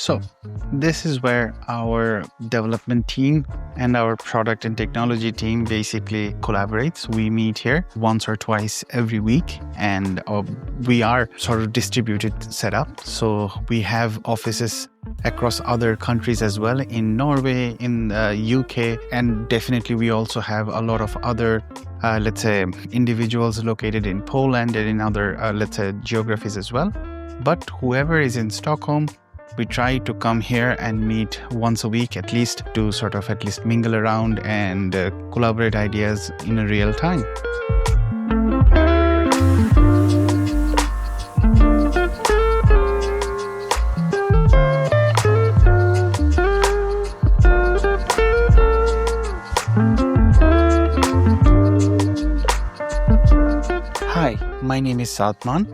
So this is where our development team and our product and technology team basically collaborates. We meet here once or twice every week, and we are sort of distributed setup. So we have offices across other countries as well, in Norway, in the UK, and definitely we also have a lot of other individuals located in Poland and in other geographies as well. But whoever is in Stockholm, we try to come here and meet once a week at least to sort of at least mingle around and collaborate ideas in a real time. Hi, my name is Shadman.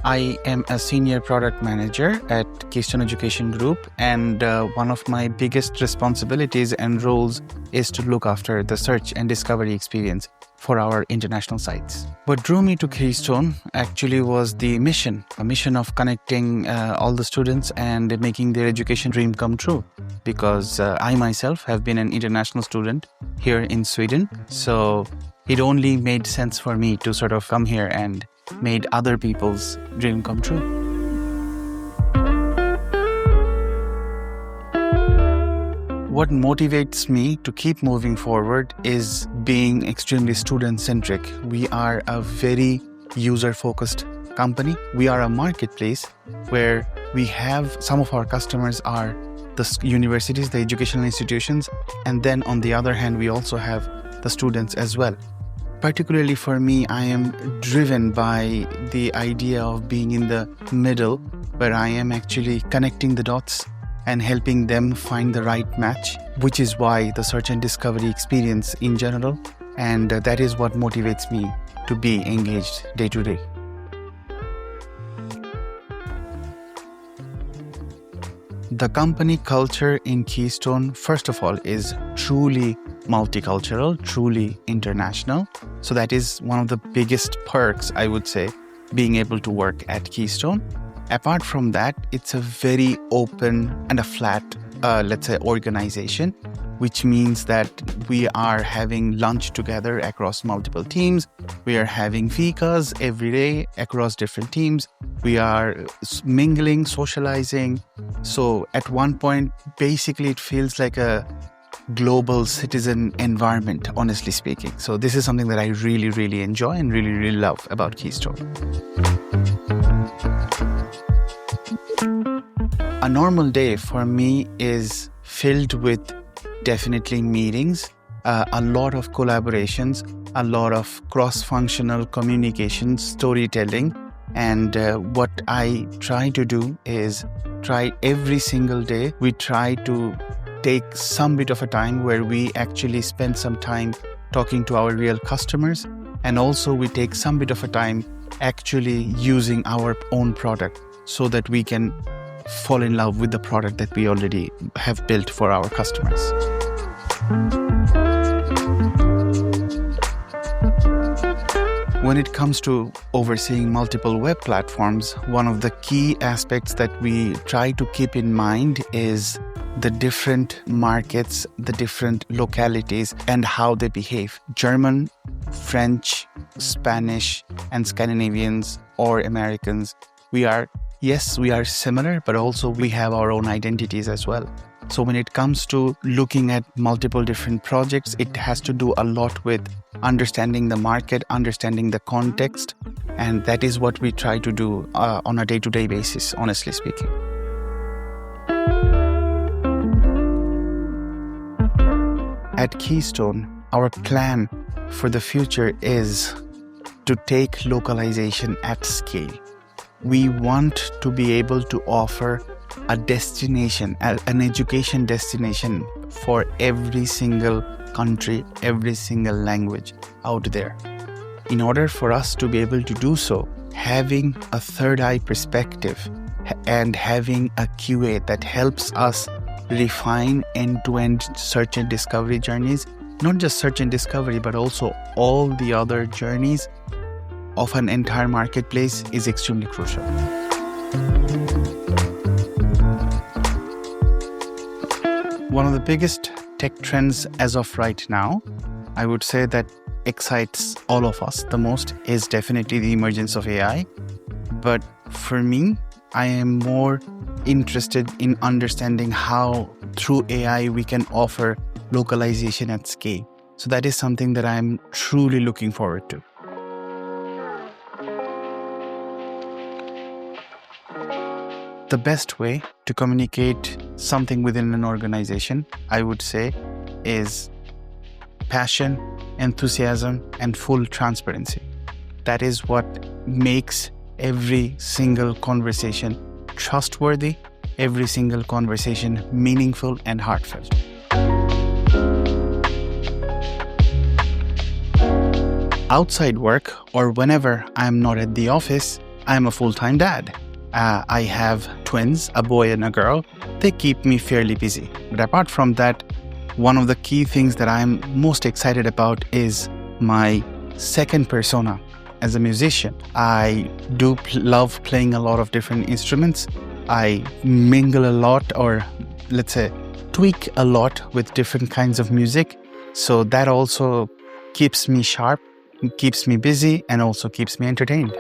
I am a senior product manager at Keystone Education Group, and one of my biggest responsibilities and roles is to look after the search and discovery experience for our international sites. What drew me to Keystone actually was the mission, a mission of connecting all the students and making their education dream come true. Because I myself have been an international student here in Sweden, so it only made sense for me to sort of come here and made other people's dream come true. What motivates me to keep moving forward is being extremely student-centric. We are a very user-focused company. We are a marketplace where we have some of our customers are the universities, the educational institutions, and then on the other hand, we also have the students as well. Particularly for me, I am driven by the idea of being in the middle, where I am actually connecting the dots and helping them find the right match, which is why the search and discovery experience in general, and that is what motivates me to be engaged day to day. The company culture in Keystone, first of all, is truly multicultural, truly international. So that is one of the biggest perks, I would say, being able to work at Keystone. Apart from that, it's a very open and a flat, organization, which means that we are having lunch together across multiple teams. We are having fikas every day across different teams. We are mingling, socializing. So at one point, basically, it feels like a global citizen environment, honestly speaking. So this is something that I really, really enjoy and really, really love about Keystone. A normal day for me is filled with definitely meetings, a lot of collaborations, a lot of cross-functional communication, storytelling. And what I try to do is every single day, we try to take some bit of a time where we actually spend some time talking to our real customers. And also we take some bit of a time actually using our own product so that we can fall in love with the product that we already have built for our customers. When it comes to overseeing multiple web platforms, one of the key aspects that we try to keep in mind is the different markets, the different localities, and how they behave. German, French, Spanish, and Scandinavians or Americans, we are similar, but also we have our own identities as well. So when it comes to looking at multiple different projects, it has to do a lot with understanding the market, understanding the context, and that is what we try to do on a day-to-day basis, honestly speaking. At Keystone, our plan for the future is to take localization at scale. We want to be able to offer a destination, an education destination for every single country, every single language out there. In order for us to be able to do so, having a third eye perspective and having a QA that helps us refine end-to-end search and discovery journeys, not just search and discovery, but also all the other journeys of an entire marketplace is extremely crucial. One of the biggest tech trends as of right now, I would say that excites all of us the most is definitely the emergence of AI. But for me, I am more interested in understanding how through AI we can offer localization at scale. So that is something that I'm truly looking forward to. The best way to communicate something within an organization, I would say, is passion, enthusiasm, and full transparency. That is what makes every single conversation trustworthy, every single conversation meaningful and heartfelt. Outside work, or whenever I'm not at the office, I'm a full-time dad. I have twins, a boy and a girl. They keep me fairly busy. But apart from that, one of the key things that I'm most excited about is my second persona as a musician. I do love playing a lot of different instruments. I mingle a lot, or let's say tweak a lot with different kinds of music. So that also keeps me sharp, keeps me busy, and also keeps me entertained.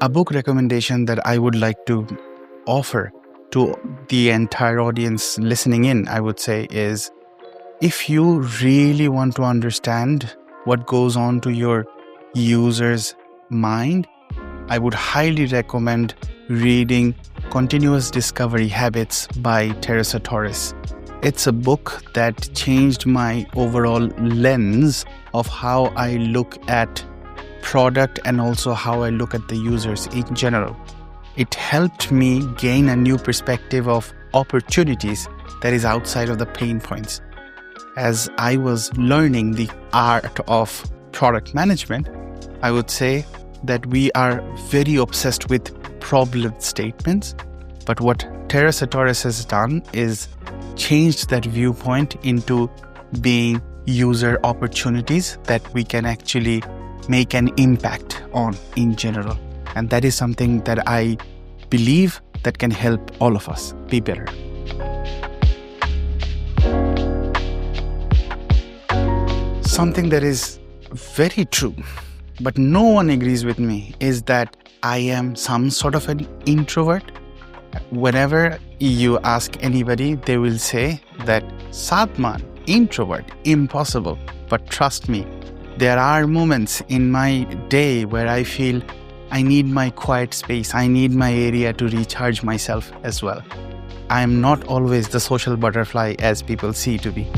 A book recommendation that I would like to offer to the entire audience listening in, I would say, is if you really want to understand what goes on to your user's mind, I would highly recommend reading Continuous Discovery Habits by Teresa Torres. It's a book that changed my overall lens of how I look at product and also how I look at the users in general. It helped me gain a new perspective of opportunities that is outside of the pain points. As I was learning the art of product management, I would say that we are very obsessed with problem statements. But what Teresa Torres has done is changed that viewpoint into being user opportunities that we can actually make an impact on in general. And that is something that I believe that can help all of us be better. Something that is very true, but no one agrees with me, is that I am some sort of an introvert. Whenever you ask anybody, they will say that Shadman, introvert, impossible. But trust me, there are moments in my day where I feel I need my quiet space. I need my area to recharge myself as well. I am not always the social butterfly as people see to be.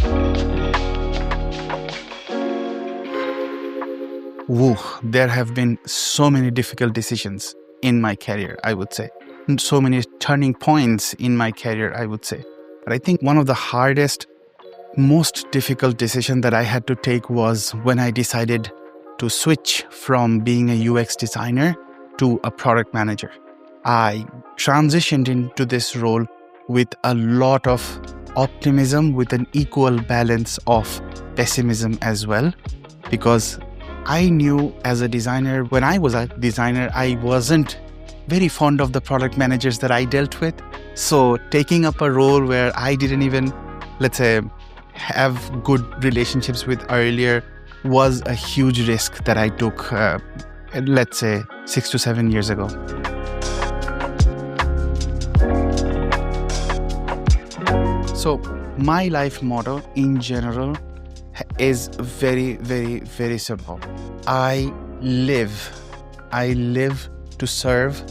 There have been so many difficult decisions in my career, I would say. And so many turning points in my career, I would say. But I think one of the hardest, most difficult decision that I had to take was when I decided to switch from being a UX designer to a product manager. I transitioned into this role with a lot of optimism, with an equal balance of pessimism as well, because I knew as a designer, when I was a designer, I wasn't very fond of the product managers that I dealt with. So taking up a role where I didn't even, let's say, have good relationships with earlier was a huge risk that I took, let's say, 6 to 7 years ago. So my life motto in general is very, very, very simple. I live to serve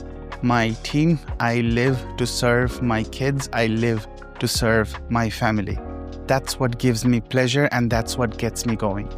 my team. I live to serve my kids. I live to serve my family. That's what gives me pleasure, and that's what gets me going.